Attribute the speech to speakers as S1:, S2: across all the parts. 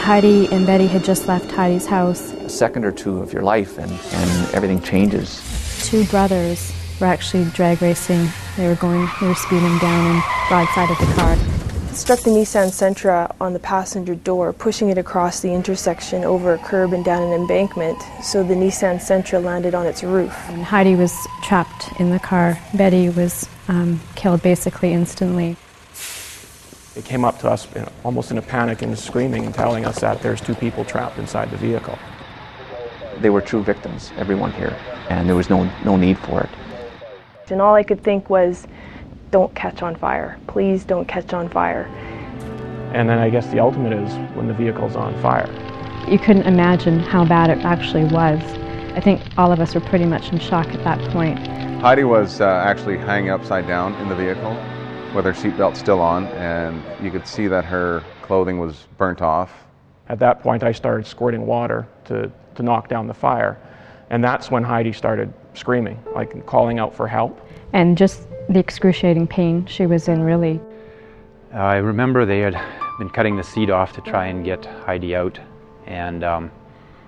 S1: Heidi and Betty had just left Heidi's house.
S2: A second or two of your life and everything changes.
S1: Two brothers were actually drag racing. They were speeding down and broadside of the car.
S3: It struck the Nissan Sentra on the passenger door, pushing it across the intersection over a curb and down an embankment, so the Nissan Sentra landed on its roof.
S1: And Heidi was trapped in the car. Betty was killed basically instantly.
S4: They came up to us almost in a panic and screaming and telling us that there's two people trapped inside the vehicle.
S2: They were true victims, everyone here, and there was no need for it.
S3: And all I could think was, don't catch on fire. Please don't catch on fire.
S4: And then I guess the ultimate is when the vehicle's on fire.
S1: You couldn't imagine how bad it actually was. I think all of us were pretty much in shock at that point.
S5: Heidi was actually hanging upside down in the vehicle with her seatbelt still on, and you could see that her clothing was burnt off.
S4: At that point I started squirting water to knock down the fire, and that's when Heidi started screaming, like calling out for help.
S1: And just the excruciating pain she was in, really.
S6: I remember they had been cutting the seat off to try and get Heidi out, and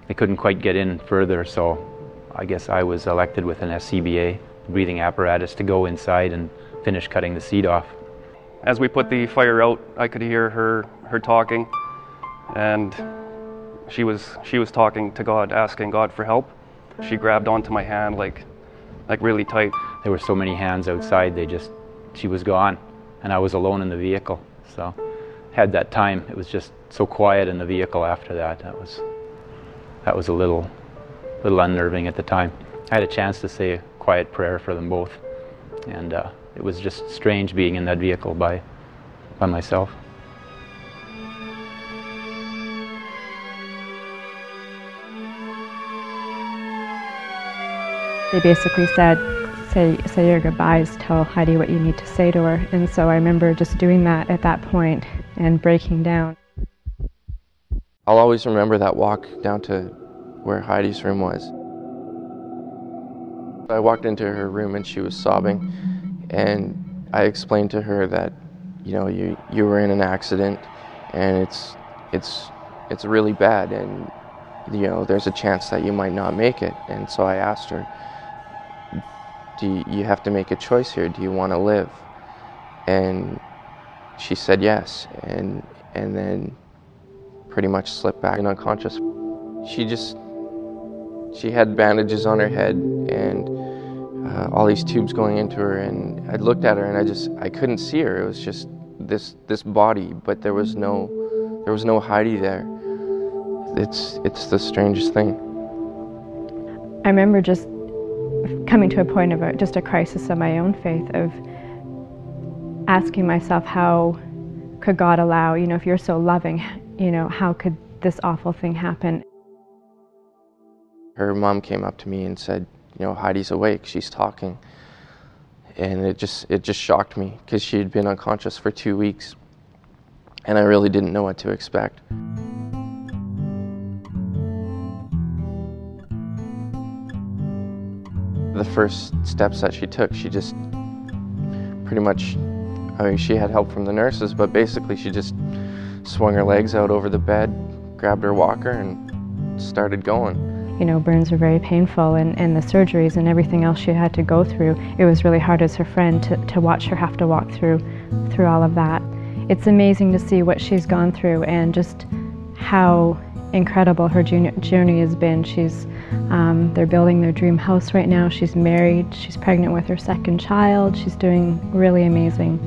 S6: they couldn't quite get in further, so I guess I was elected with an SCBA breathing apparatus to go inside and finish cutting the seat off.
S7: As we put the fire out, I could hear her talking, and she was talking to God, asking God for help. She grabbed onto my hand like really tight.
S6: There were so many hands outside, she was gone, and I was alone in the vehicle. So had that time, it was just so quiet in the vehicle after that. That was a little unnerving at the time. I had a chance to say a quiet prayer for them both, and it was just strange being in that vehicle by myself.
S1: They basically said, say your goodbyes, tell Heidi what you need to say to her. And so I remember just doing that at that point and breaking down.
S8: I'll always remember that walk down to where Heidi's room was. I walked into her room and she was sobbing, and I explained to her that, you were in an accident and it's really bad, and there's a chance that you might not make it. And so I asked her, do you have to make a choice here? Do you want to live? And she said yes, and then pretty much slipped back and unconscious. She had bandages on her head and all these tubes going into her, and I looked at her and I couldn't see her. It was just this body, but there was no Heidi there. It's the strangest thing.
S1: I remember just coming to a point of just a crisis of my own faith, of asking myself, how could God allow, if you're so loving, how could this awful thing happen?
S8: Her mom came up to me and said, Heidi's awake, she's talking. And it just shocked me, because she had been unconscious for 2 weeks, and I really didn't know what to expect. The first steps that she took, she just pretty much, she had help from the nurses, but basically she just swung her legs out over the bed, grabbed her walker, and started going.
S1: Burns were very painful, and the surgeries and everything else she had to go through, it was really hard as her friend to watch her have to walk through all of that. It's amazing to see what she's gone through and just how incredible her journey has been. They're building their dream house right now. She's married. She's pregnant with her second child. She's doing really amazing.